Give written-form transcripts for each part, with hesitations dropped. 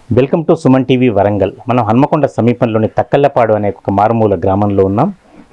Welcome to Suman TV Warangal. మనం హన్మకొండ సమీపంలోని తక్కల్లపాడు అనే ఒక మారుమూల గ్రామంలో ఉన్నాం.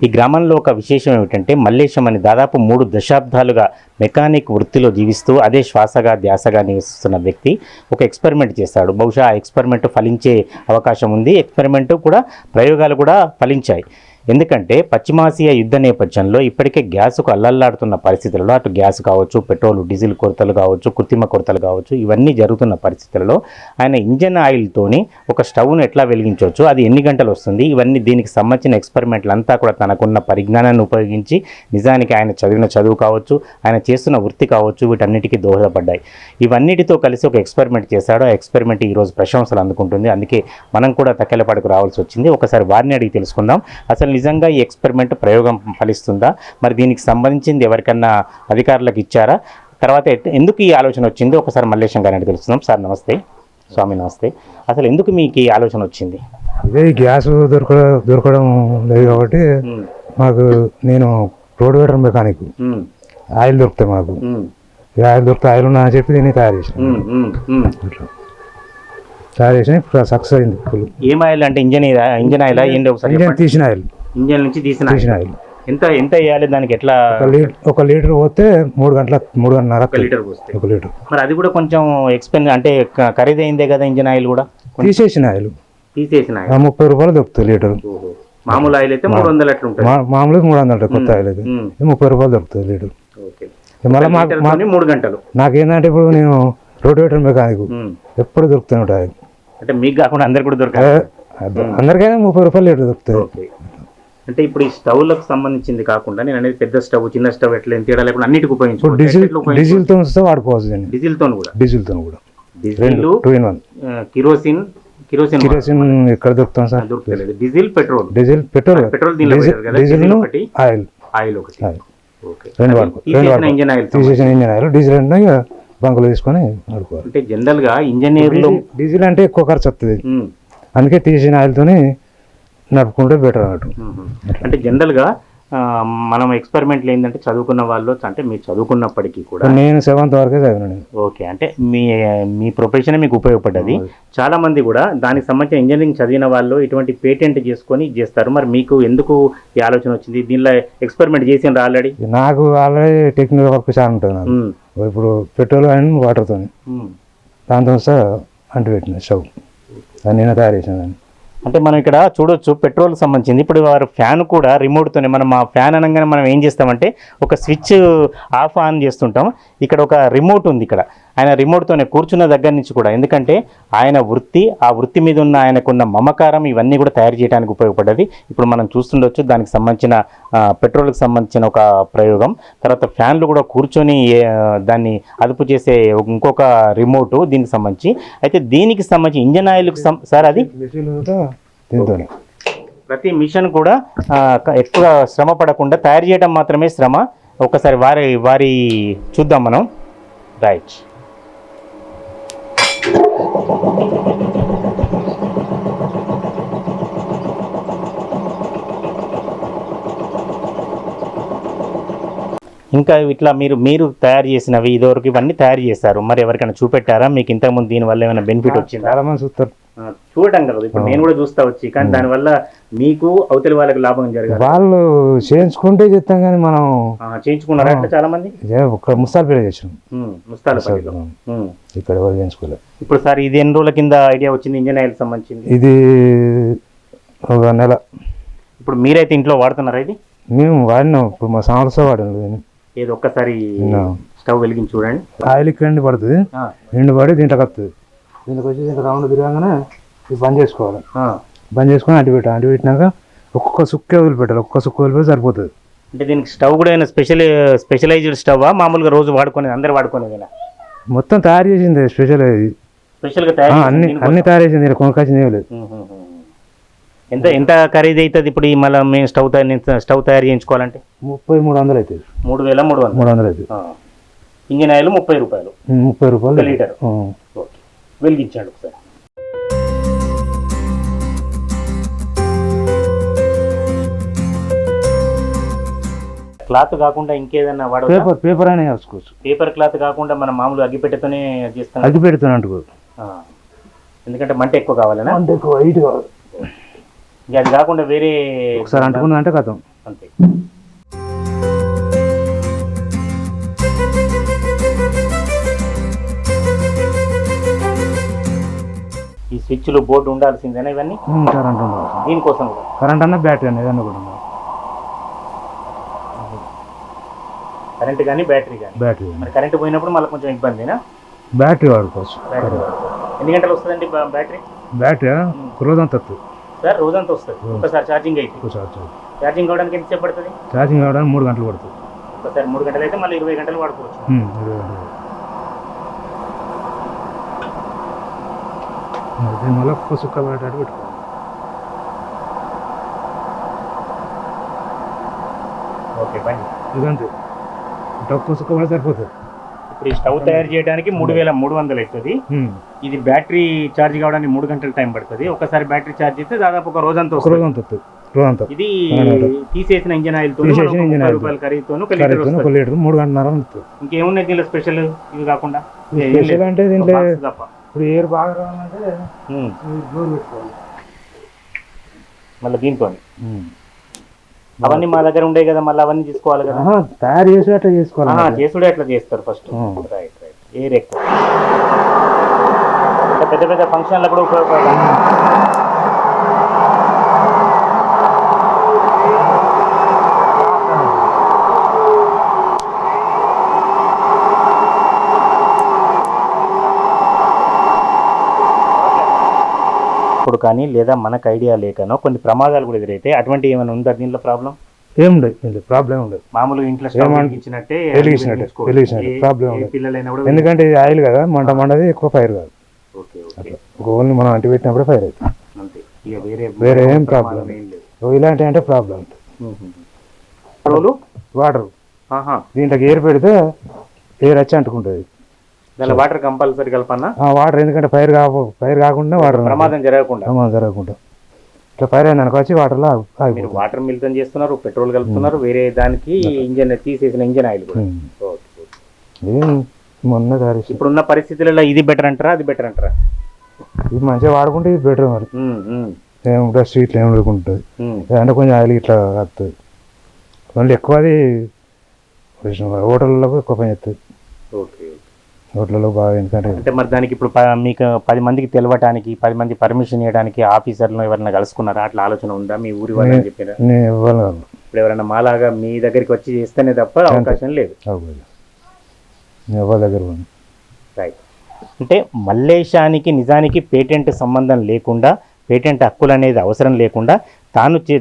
ఈ గ్రామంలో ఒక విశేషం ఏమిటంటే మల్లేశం అని దాదాపు 3 దశాబ్దాలుగా మెకానిక్ వృత్తిలో జీవిస్తూ అదే శ్వాసగా ధ్యాసగా నివసిస్తున్న వ్యక్తి ఒక ఎక్స్పెరిమెంట్ చేశాడు. బహుశా ఆ ఎక్స్పెరిమెంట్ ఫలించే అవకాశం ఉంది. ఎక్స్పెరిమెంట్ కూడా ప్రయోగాలు కూడా ఫలించాయి. ఎందుకంటే పశ్చిమాసియా యుద్ధ నేపథ్యంలో ఇప్పటికే గ్యాస్కు అల్లల్లాడుతున్న పరిస్థితులలో అటు గ్యాస్ కావచ్చు, పెట్రోల్ డీజిల్ కొరతలు కావచ్చు, కృత్రిమ కొరతలు కావచ్చు, ఇవన్నీ జరుగుతున్న పరిస్థితులలో ఆయన ఇంజన్ ఆయిల్తోని ఒక స్టవ్ను ఎట్లా వెలిగించవచ్చు, అది ఎన్ని గంటలు వస్తుంది, ఇవన్నీ దీనికి సంబంధించిన ఎక్స్పెరిమెంట్లు అంతా కూడా తనకున్న పరిజ్ఞానాన్ని ఉపయోగించి నిజానికి ఆయన చదివిన చదువు కావచ్చు, ఆయన చేస్తున్న వృత్తి కావచ్చు, వీటన్నిటికీ దోహదపడ్డాయి. ఇవన్నిటితో కలిసి ఒక ఎక్స్పెరిమెంట్ చేశాడు. ఆ ఎక్స్పెరిమెంట్ ఈరోజు ప్రశంసలు అందుకుంటుంది. అందుకే మనం కూడా తక్కెలపాడుకు రావాల్సి వచ్చింది. ఒకసారి వారిని అడిగి తెలుసుకుందాం, అసలు నిజంగా ఈ ఎక్స్పెరిమెంట్ ప్రయోగం ఫలిస్తుందా, మరి దీనికి సంబంధించింది ఎవరికన్నా అధికారులకు ఇచ్చారా, తర్వాత ఎందుకు ఈ ఆలోచన వచ్చింది, ఒకసారి మల్లేశం గారిని తెలుస్తున్నాం. సార్ నమస్తే. స్వామి నమస్తే. అసలు ఎందుకు మీకు ఈ ఆలోచన వచ్చింది? ఇదే గ్యాస్ దొరకడం లేదు కాబట్టి మాకు, నేను రోడ్ వేటర్ మెకానిక్, ఆయిల్ దొరుకుతాయి మాకు, ఆయిల్ దొరికితే ఆయిల్ ఉన్నా అని చెప్పి దీన్ని తయారు చేసిన ఇప్పుడు సక్సెస్ అయింది. ఫుల్ ఏం ఆయిల్ అంటే ఇంజన్ ఆయిల్ ఇంజన్ తీసిన ఆయిల్, ఇంజన్ నుంచి తీసిన ఆయిల్. ఎంత వేయాలి దానికి? ఎట్లా? 1 లీటర్ పోతే 3.5 లీటర్ పోస్తే 1 లీటర్. మరి అది కూడా కొంచెం ఎక్స్పెన్స్ అంటే ఖరీదైందే కదా ఇంజన్ ఆయిల్ కూడా? తీసేసిన ఆయిల్ 30 రూపాయలు దొరుకుతుంది లీటర్. మామూలు ఆయిల్ అయితే 300 అట్లా ఉంటుంది. మామూలుగా 300, కొత్త ఆయిల్ అయితే 30 రూపాయలు దొరుకుతుంది లీటర్. మళ్ళీ మాకు 3 గంటలు. నాకేంటంటే ఇప్పుడు నేను రోడ్ వేటర్ మెకానిక్, ఎప్పుడు దొరుకుతాను ఆయిల్. అంటే మీకు కాకుండా అందరు కూడా దొరకాలి. అందరికైనా 30 రూపాయలు లీటర్ దొరుకుతుంది. అంటే ఇప్పుడు ఈ స్టవ్లకు సంబంధించింది కాకుండా నేను అనేది పెద్ద స్టవ్, చిన్న స్టవ్ ఎట్లా తేడా లేకుండా అన్నిటికి ఉపయోగించు. డీజిల్తో వాడుకోవచ్చు. డీజిల్తో కూడా డీజిల్ 2 in 1. కిరోసిన్ ఎక్కడ దొరుకుతాం సార్? దొరుకుతలేదు. డీజిల్ పెట్రోల్ ఆయిల్ ఒకటి రెండు వాడుకోవాలి. తీసేసిన ఇంజన్ ఆయిల్, డీజిల్ అంటే బంకులు తీసుకొని వాడుకోవాలి. అంటే జనరల్ గా ఇంజనీర్లు డీజిల్ అంటే ఎక్కువ ఖర్చు వస్తుంది, అందుకే తీసిన ఆయిల్తోనే నడుపుకుంటే బెటర్ అన్నట్టు. అంటే జనరల్గా మనం ఎక్స్పెరిమెంట్లు ఏంటంటే చదువుకున్న వాళ్ళు, అంటే మీరు చదువుకున్నప్పటికీ కూడా, నేను 7th వరకే చదివాను. ఓకే, అంటే మీ ప్రొఫెషన్ మీకు ఉపయోగపడ్డది. చాలా మంది కూడా దానికి సంబంధించిన ఇంజనీరింగ్ చదివిన వాళ్ళు ఇటువంటి పేటెంట్ చేసుకొని చేస్తారు. మరి మీకు ఎందుకు ఈ ఆలోచన వచ్చింది? దీనిలో ఎక్స్పెరిమెంట్ చేసిండ్రు ఆల్రెడీ? నాకు ఆల్రెడీ టెక్నికల్ వర్క్ చాలా ఉంటుంది నాకు. ఇప్పుడు పెట్రోల్ అండ్ వాటర్తో దాంతో అంటుపెట్టిన స్టవ్ దాన్ని నేను తయారు చేసాను. అంటే మనం ఇక్కడ చూడొచ్చు పెట్రోల్ సంబంధించింది. ఇప్పుడు వారు ఫ్యాన్ కూడా రిమోట్తోనే, మనం ఆ ఫ్యాన్ అనగానే మనం ఏం చేస్తామంటే ఒక స్విచ్ ఆఫ్ ఆన్ చేస్తుంటాం. ఇక్కడ ఒక రిమోట్ ఉంది. ఇక్కడ ఆయన రిమోట్తోనే కూర్చున్న దగ్గర నుంచి కూడా, ఎందుకంటే ఆయన వృత్తి, ఆ వృత్తి మీద ఉన్న ఆయనకున్న మమకారం, ఇవన్నీ కూడా తయారు చేయడానికి ఉపయోగపడ్డది. ఇప్పుడు మనం చూస్తుండొచ్చు దానికి సంబంధించిన పెట్రోల్కి సంబంధించిన ఒక ప్రయోగం. తర్వాత ఫ్యాన్లు కూడా కూర్చొని దాన్ని అదుపు చేసే ఇంకొక రిమోటు దీనికి సంబంధించి. అయితే దీనికి సంబంధించి ఇంజన్ ఆయిల్కి సార్ అది ప్రతి మిషన్ కూడా ఎక్కువ శ్రమ పడకుండా తయారు చేయడం మాత్రమే శ్రమ. ఒకసారి వారి చూద్దాం మనం. రైట్. ఇంకా ఇట్లా మీరు తయారు చేసినవి ఇదివరకు ఇవన్నీ తయారు చేశారు, మరి ఎవరికైనా చూపెట్టారా? మీకు ఇంతకుముందు దీనివల్ల ఏమైనా బెనిఫిట్ వచ్చింది? చాలా మంది చూస్తారు, చూడటం కదా. ఇప్పుడు నేను కూడా చూస్తా వచ్చి, కానీ దానివల్ల మీకు అవతలి వాళ్ళకి లాభం జరగాలి. వాళ్ళు చేయించుకుంటే చెప్తాం, కానీ మనం చేయించుకున్నారా? అంటే చాలా మంది ముస్తాలపేట చేసాం. ముస్తాలపేటలో ఇక్కడ ఎవరు చేయించుకోలేదు. ఇప్పుడు సార్ ఇది ఎన్ని రోజుల కింద ఐడియా వచ్చింది ఇంజన్ ఆయిల్ సంబంధించింది? ఇది 1 నెల. ఇప్పుడు మీరైతే ఇంట్లో వాడుతున్నారా ఇది? మేము వాడినాం. ఇప్పుడు మా సంవత్సరం వాడాను. ఏదో ఒక్కసారి స్టవ్ వెలిగించి చూడండి. ఆయిల్ ఇక్కడ పడుతుంది, ఎండు పడి దీంట్లోకి వస్తుంది. దీంట్లోకి వచ్చి దీంట్లో రౌండ్ తిరగానే ఇది బంద్ చేసుకోవాలి. బంద్ చేసుకొని అడ్డు పెట్టినాక ఒక్కొక్క సుక్కే వదిలిపెట్టాలి. ఒక్కొక్క సుక్క వదిలిపెట్టి సరిపోతుంది. అంటే దీనికి స్టవ్ కూడా ఏమైనా స్పెషలైజ్డ్ స్టవ్ మామూలుగా రోజు వాడుకునేది, అందరు వాడుకునేది? మొత్తం తయారు చేసింది స్పెషల్గా అన్ని తయారు చేసింది, కొనుక్కొచ్చింది ఏమి లేదు. ఎంత ఖరీదు అవుతుంది ఇప్పుడు మళ్ళీ మేము స్టవ్ తయారు చేయించుకోవాలంటే? 3,300 అవుతుంది. 3,300 అవుతుంది. ఇంజిన్ ఆయిల్ 30 రూపాయలు. 30 రూపాయలు లీటర్. వెలిగించాడు ఒకసారి. క్లాత్ కాకుండా ఇంకేదన్నా వాడవచ్చు? పేపర్ అయినా వేసుకోవచ్చు. పేపర్ క్లాత్ కాకుండా మనం మామూలు అగ్గిపెట్టెతోనే చేస్తాం. అగ్గిపెట్టెతోనే అంటుకోవచ్చు. ఎందుకంటే మంట ఎక్కువ కావాలనా? అంటే ఎక్కువ హైట్ కావాలి. ఇక అది కాకుండా వేరే ఒకసారి అంటుకుందంటే కథం అంతే. ఈ స్విచ్లు బోర్డు ఉండాల్సిందేనా ఇవన్నీ? కరెంట్ ఉండాలి దీనికోసం కూడా కరెంట్ అన్న బ్యాటరీ అన్న ఏదన్నా కూడా ఉండాలి. కరెంట్ కానీ బ్యాటరీ కానీ. బ్యాటరీ మరి కరెంట్ పోయినప్పుడు మళ్ళీ కొంచెం ఇబ్బందినా? బ్యాటరీ వాడుకోవచ్చు. బ్యాటరీ ఎన్ని గంటలు వస్తుందండి బ్యాటరీ? బ్యాటరీ రోజంతా వస్తుంది సార్, రోజంతా వస్తుంది. ఒకసారి ఛార్జింగ్ అయితే ఛార్జింగ్ కావడానికి ఎంతసేపు పడుతుంది? ఛార్జింగ్ కావడానికి 3 గంటలు పడుతుంది. ఒకసారి 3 గంటలు అయితే మళ్ళీ 20 గంటలు వాడుకోవచ్చు. 20 గంటలు. మళ్ళీ ఒక్క సుక్క పడేటట్టు పెట్టుకోవాలి. ఓకే బండి ఇదంతే, ఒక్క సుక్క పడితే సరిపోతుంది. ఇప్పుడు ఈ స్టవ్ తయారు చేయడానికి 3300 అవుతుంది. ఇది బ్యాటరీ ఛార్జ్ కావడానికి 3 గంటల టైం పడుతుంది. ఒకసారి బ్యాటరీ ఛార్జ్ చేస్తే దాదాపు ఒక రోజంతా వస్తుంది. ఇది తీసేసిన ఇంజన్ ఆయిల్ తో రూపాయల ఖరీదుతోను 1 లీటర్ 3 గంటన్నర. ఇంకేమున్నాయి దీనిలో స్పెషల్? ఇవి కాకుండా స్పెషల్ అంటే దీంట్లో ఇప్పుడు ఎయిర్ బాగా రావాలంటే డోర్ పెట్టుకోవాలి మళ్ళీ దీంతో. అవన్నీ మా దగ్గర ఉండే కదా, మళ్ళీ అవన్నీ తీసుకోవాలి కదా. తయారు చేసి అట్లా చేసుకోవాలి. చేసుడే అట్లా చేస్తారు ఫస్ట్. Right right. ఎయిర్ ఎక్కువ పెద్ద పెద్ద ఫంక్షన్లకు కూడా ఉపయోగపడాలి. ఇప్పుడు కానీ లేదా మనకు ఐడియా లేకనో కొన్ని ప్రమాదాలు కూడా ఎదురైతే అటువంటి ఏమైనా ఉందా దీనిలో ప్రాబ్లం? ఏముండదు, ప్రాబ్లం ఉండదు. మామూలుగా ఇంట్లో ఇచ్చినట్టే ప్రాబ్లం పిల్లలైనా కూడా. ఎందుకంటే ఇది ఆయిల్ కదా, మంట మండది ఎక్కువ ఫైర్ కాదు. ఓన్లీ మనం అంటి పెట్టినప్పుడు ఫైర్ అవుతుంది. వేరే ఏం ప్రాబ్లం ఇలాంటి అంటే ప్రాబ్లం ఉంటుంది. వాటర్ దీంట్లోకి ఎయిర్ పెడితే ఎయిర్ వచ్చి అంటుకుంటుంది. వాటర్ కంపల్సరీ కలపన్నా? వాటర్, ఎందుకంటే ఫైర్ కాకుండా వాటర్ ప్రమాదం జరగకుండా ఇట్లా ఫైర్ అయింది అనుకో వచ్చి వాటర్లో వాటర్ మిళితం చేస్తున్నారు, పెట్రోల్ కలుపుతున్నారు, వేరే దానికి ఇంజన్ తీసేసిన ఇంజన్ ఆయిల్ కూడా. మొన్న ఇప్పుడున్న పరిస్థితులలో ఇది బెటర్ అంటారా అది బెటర్ అంటారా? ఇది మంచిగా వాడుకుంటే ఇది బెటర్. మరి ఏముంటుంది స్వీట్లు ఏమి ఉడుకుంటుంది అంటే కొంచెం ఆయిల్ ఇట్లా వస్తుంది. మళ్ళీ ఎక్కువ అది హోటళ్ళకు ఎక్కువ పని చేస్తుంది. హోటల్లో బాగా. ఎందుకంటే అంటే మరి దానికి ఇప్పుడు మీకు 10 మందికి తెలవటానికి 10 మంది పర్మిషన్ ఇవ్వడానికి ఆఫీసర్లు ఎవరైనా కలుసుకున్నారా? అట్లా ఆలోచన ఉందా మీ ఊరి వాళ్ళని చెప్పారా? ఇప్పుడు ఎవరైనా మాలాగా మీ దగ్గరికి వచ్చి చేస్తేనే తప్ప అవకాశం లేదు. దగ్గర రైట్. అంటే మల్లేశానికి నిజానికి పేటెంట్ సంబంధం లేకుండా, పేటెంట్ హక్కులు అనేది అవసరం లేకుండా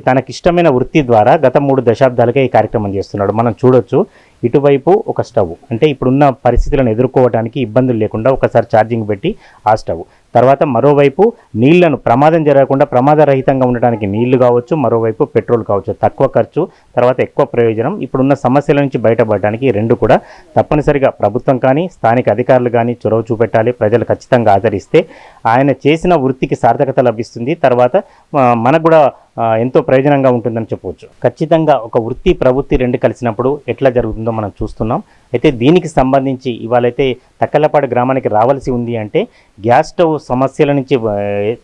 తనకిష్టమైన వృత్తి ద్వారా గత 3 దశాబ్దాలుగా ఈ కార్యక్రమం చేస్తున్నాడు. మనం చూడొచ్చు ఇటువైపు ఒక స్టవ్, అంటే ఇప్పుడున్న పరిస్థితులను ఎదుర్కోవడానికి ఇబ్బందులు లేకుండా ఒకసారి ఛార్జింగ్ పెట్టి ఆ స్టవ్, తర్వాత మరోవైపు నీళ్లను ప్రమాదం జరగకుండా ప్రమాదరహితంగా ఉండడానికి నీళ్లు కావచ్చు, మరోవైపు పెట్రోల్ కావచ్చు. తక్కువ ఖర్చు, తర్వాత ఎక్కువ ప్రయోజనం. ఇప్పుడున్న సమస్యల నుంచి బయటపడడానికి రెండు కూడా తప్పనిసరిగా ప్రభుత్వం కానీ స్థానిక అధికారులు కానీ చొరవ చూపెట్టాలి. ప్రజలు ఖచ్చితంగా ఆదరిస్తే ఆయన చేసిన వృత్తికి సార్థకత లభిస్తుంది. తర్వాత మనకు కూడా ఎంతో ప్రయోజనంగా ఉంటుందని చెప్పవచ్చు. ఖచ్చితంగా ఒక వృత్తి ప్రవృత్తి రెండు కలిసినప్పుడు ఎట్లా జరుగుతుందో మనం చూస్తున్నాం. అయితే దీనికి సంబంధించి ఇవాళైతే తక్కలపాడు గ్రామానికి రావాల్సి ఉంది అంటే గ్యాస్ స్టవ్ సమస్యల నుంచి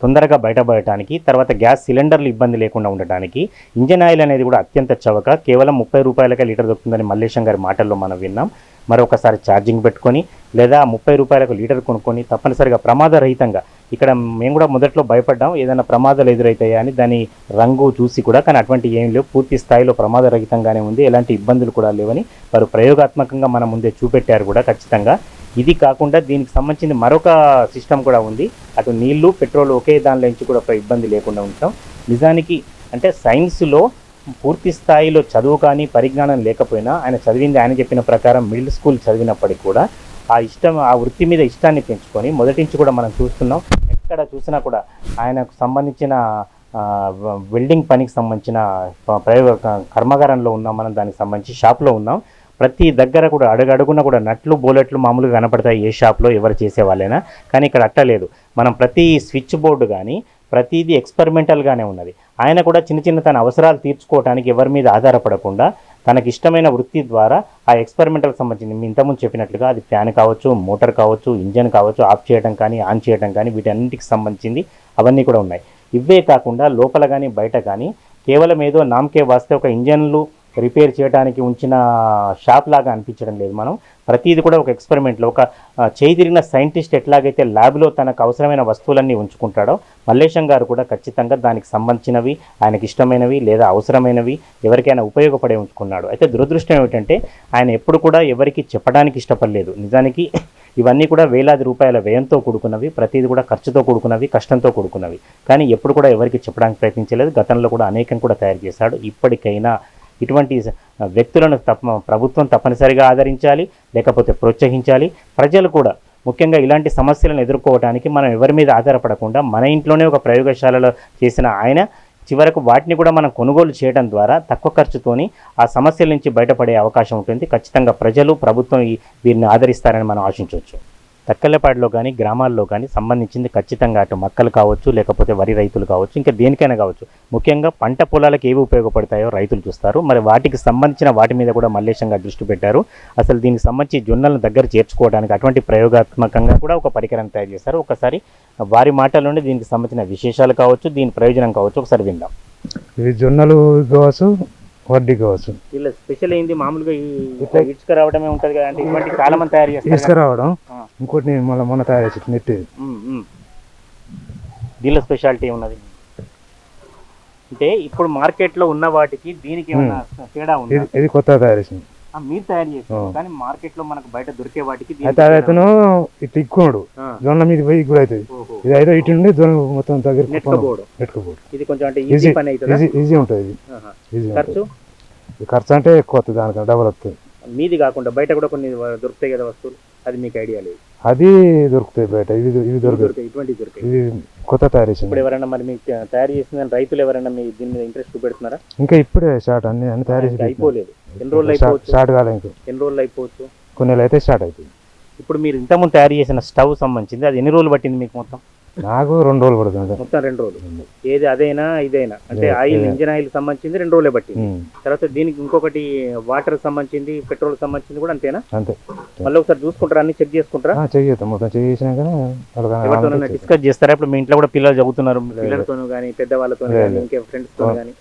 తొందరగా బయటపడటానికి, తర్వాత గ్యాస్ సిలిండర్లు ఇబ్బంది లేకుండా ఉండటానికి ఇంజన్ ఆయిల్ అనేది కూడా అత్యంత చవక, కేవలం 30 రూపాయలకే లీటర్ దొరుకుతుందని మల్లేశం గారి మాటల్లో మనం విన్నాం. మరొకసారి ఛార్జింగ్ పెట్టుకొని లేదా 30 రూపాయలకు లీటర్ కొనుక్కొని తప్పనిసరిగా ప్రమాదరహితంగా, ఇక్కడ మేము కూడా మొదట్లో భయపడ్డాం ఏదైనా ప్రమాదాలు ఎదురవుతాయా అని, దాని రంగు చూసి కూడా, కానీ అటువంటి ఏం లేవు, పూర్తి స్థాయిలో ప్రమాదరహితంగానే ఉంది, ఎలాంటి ఇబ్బందులు కూడా లేవని వారు ప్రయోగాత్మకంగా మన ముందే చూపెట్టారు కూడా. ఖచ్చితంగా ఇది కాకుండా దీనికి సంబంధించిన మరొక సిస్టమ్ కూడా ఉంది. అటు నీళ్లు పెట్రోల్ ఒకే దానిలో నుంచి కూడా ఇబ్బంది లేకుండా ఉంటాం. నిజానికి అంటే సైన్స్లో పూర్తి స్థాయిలో చదువు కానీ పరిజ్ఞానం లేకపోయినా ఆయన చదివింది ఆయన చెప్పిన ప్రకారం మిడిల్ స్కూల్ చదివినప్పటికీ కూడా ఆ వృత్తి మీద ఇష్టాన్ని పెంచుకొని మొదటి నుంచి కూడా మనం చూస్తున్నాం. ఎక్కడ చూసినా కూడా ఆయనకు సంబంధించిన వెల్డింగ్ పనికి సంబంధించిన కర్మాగారంలో ఉన్నాం, మనం దానికి సంబంధించి షాప్లో ఉన్నాం. ప్రతి దగ్గర కూడా అడుగడుగున కూడా నట్లు బోలెట్లు మామూలుగా కనపడతాయి ఏ షాప్లో ఎవరు చేసేవాళ్ళైనా, కానీ ఇక్కడ అట్టలేదు. మనం ప్రతి స్విచ్ బోర్డు కానీ ప్రతిదీ ఎక్స్పెరిమెంటల్గానే ఉన్నది. ఆయన కూడా చిన్న చిన్న తన అవసరాలు తీర్చుకోవడానికి ఎవరి మీద ఆధారపడకుండా తనకి ఇష్టమైన వృత్తి ద్వారా ఆ ఎక్స్పెరిమెంటల్కి సంబంధించి మీ ఇంతకుముందు చెప్పినట్లుగా అది ఫ్యాన్ కావచ్చు, మోటార్ కావచ్చు, ఇంజన్ కావచ్చు, ఆఫ్ చేయడం కానీ ఆన్ చేయడం కానీ వీటన్నిటికి సంబంధించింది అవన్నీ కూడా ఉన్నాయి. ఇవే కాకుండా లోపల కానీ బయట కానీ కేవలం ఏదో నామకే వాస్తే ఒక ఇంజన్లు రిపేర్ చేయడానికి ఉంచిన షాప్ లాగా అనిపించడం లేదు. మనం ప్రతిదీ కూడా ఒక ఎక్స్పెరిమెంట్లో ఒక చేతిరిగిన సైంటిస్ట్ ఎట్లాగైతే ల్యాబ్లో తనకు అవసరమైన వస్తువులన్నీ ఉంచుకుంటాడో మల్లేశం గారు కూడా ఖచ్చితంగా దానికి సంబంధించినవి, ఆయనకి ఇష్టమైనవి లేదా అవసరమైనవి ఎవరికైనా ఉపయోగపడే ఉంచుకున్నాడు. అయితే దురదృష్టం ఏమిటంటే ఆయన ఎప్పుడు కూడా ఎవరికి చెప్పడానికి ఇష్టపడలేదు. నిజానికి ఇవన్నీ కూడా వేలాది రూపాయల వ్యయంతో కూడుకున్నవి, ప్రతిదీ కూడా ఖర్చుతో కూడుకున్నవి, కష్టంతో కూడుకున్నవి. కానీ ఎప్పుడు కూడా ఎవరికి చెప్పడానికి ప్రయత్నించలేదు. గతంలో కూడా అనేకం కూడా తయారు చేశాడు. ఇప్పటికైనా ఇటువంటి వ్యక్తులను ప్రభుత్వం తప్పనిసరిగా ఆదరించాలి, లేకపోతే ప్రోత్సహించాలి. ప్రజలు కూడా ముఖ్యంగా ఇలాంటి సమస్యలను ఎదుర్కోవడానికి మనం ఎవరి మీద ఆధారపడకుండా మన ఇంట్లోనే ఒక ప్రయోగశాలలో చేసిన ఆయన చివరకు వాటిని కూడా మనం కొనుగోలు చేయడం ద్వారా తక్కువ ఖర్చుతోని ఆ సమస్యల నుంచి బయటపడే అవకాశం ఉంటుంది. ఖచ్చితంగా ప్రజలు, ప్రభుత్వం వీరిని ఆదరిస్తారని మనం ఆశించవచ్చు. తక్కలపాడులో కానీ గ్రామాల్లో కానీ సంబంధించింది ఖచ్చితంగా అటు మక్కలు కావచ్చు, లేకపోతే వరి రైతులు కావచ్చు, ఇంకా దేనికైనా కావచ్చు, ముఖ్యంగా పంట పొలాలకు ఏవి ఉపయోగపడతాయో రైతులు చూస్తారు. మరి వాటికి సంబంధించిన వాటి మీద కూడా మల్లేశంగా దృష్టి పెట్టారు. అసలు దీనికి సంబంధించి జొన్నలను దగ్గర చేర్చుకోవడానికి అటువంటి ప్రయోగాత్మకంగా కూడా ఒక పరికరం తయారు చేశారు. ఒకసారి వారి మాటల్లోనే దీనికి సంబంధించిన విశేషాలు కావచ్చు, దీని ప్రయోజనం కావచ్చు ఒకసారి విందాం. ఇవి జొన్నలు కావచ్చు, వడ్డీ కావచ్చు. ఇలా స్పెషల్ ఏంది? మామూలుగా ఇటుక రావడమే ఉంటుంది కదా, అంటే ఇటువంటి చాలా మంది తయారు చేస్తారు. ఇసుక రావడం, ఇంకోటి నేను మొన్న తయారు చేసి నెట్. దీనిలో స్పెషాలిటీ ఉన్నది అంటే ఇప్పుడు మార్కెట్లో ఉన్న వాటికి దీనికి ఏమైనా తేడా ఉంది? ఇది కొత్తగా తయారు చేసింది. మీరు తయారు చేస్తారు కానీ మార్కెట్లో మనకు బయట దొరికే వాటికి అతను ఇటు ఇక్కున్నాడు, జొన్న మీద పోయి కూడా అవుతుంది. ఇది అయితే ఇటు నుండి జొన్న మొత్తం దగ్గర నెట్టుకోపోవడం. ఇది కొంచెం అంటే ఈజీ పని అవుతుంది, ఈజీ ఉంటుంది. ఇది ఖర్చు ఖర్చు అంటే ఎక్కువ వస్తుంది, దానికన్నా డబల్ వస్తుంది. మీది కాకుండా బయట కూడా కొన్ని దొరుకుతాయి కదా వస్తువులు, అది మీకు ఐడియా లేదు? అది దొరుకుతాయి బయట, ఇవి దొరుకుతాయి, ఇటువంటి దొరుకుతాయి. ఇది కొత్త తయారు చేసింది. ఇప్పుడు ఎవరైనా మరి మీకు తయారు చేసిన రైతులు ఎవరైనా మీ దీని మీద ఇంట్రెస్ట్ చూపెడుతున్నారా? ఇంకా ఇప్పుడే స్టార్ట్, అన్ని తయారు చేసి అయిపోలేదు. ఎన్ని రోజులు అయిపోవచ్చు? స్టార్ట్ కాలేదు ఇంకా. ఎన్ని రోజులు అయిపోవచ్చు? కొన్ని నెలలు అయితే స్టార్ట్ అవుతుంది. ఇప్పుడు మీరు ఇంతకుముందు తయారు చేసిన స్టవ్ సంబంధించింది అది ఎన్ని రోజులు పట్టింది మీకు? మొత్తం నాకు 2 రోజులు పడుతుంది. మొత్తం 2 రోజులు. ఏది అదైనా ఇదైనా అంటే ఆయిల్, ఇంజిన్ ఆయిల్ సంబంధించింది 2 రోజులే పట్టింది. తర్వాత దీనికి ఇంకొకటి వాటర్ సంబంధించింది, పెట్రోల్ సంబంధించింది కూడా అంతేనా? అంతే. మళ్ళీ ఒకసారి చూసుకుంటారా, అన్ని చెక్ చేసుకుంటారా? చెక్ చేస్తాం, మొత్తం చెక్ చేసినాకనే ఎవరితోనైనా డిస్కస్ చేస్తారా? ఇప్పుడు మీ ఇంట్లో కూడా పిల్లలు చదువుతున్నారు, పిల్లలతోనూ కానీ పెద్దవాళ్ళతో కానీ ఇంకా ఫ్రెండ్స్తో కానీ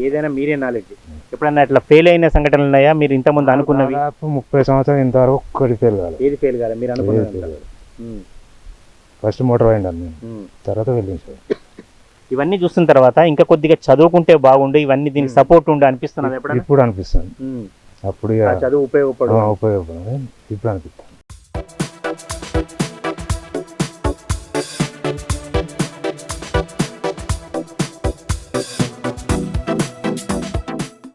ఏదైనా మీరే నాలెడ్జ్ ఎప్పుడన్నా అట్లా ఫెయిల్ అయిన సంఘటనలు ఉన్నాయా మీరు ఇంతకుముందు అనుకున్నవి? 30 సంవత్సరాలు ఇంతవరకు ఒక్కటి ఫెయిల్ కాలేదు. ఏది ఫెయిల్ కాలేదు మీరు అనుకున్నది? ఫస్ట్ మోటార్ పోయిండాను నేను, తర్వాత వెళ్ళించాను. ఇవన్నీ చూసిన తర్వాత ఇంకా కొద్దిగా చదువుకుంటే బాగుండు, ఇవన్నీ దీనికి సపోర్ట్ ఉండే అనిపిస్తున్నది ఎప్పుడైనా? ఇప్పుడు అనిపిస్తుంది. అప్పుడు చదువు ఉపయోగపడదు, ఉపయోగపడదు ఇప్పుడు అనిపిస్తుంది.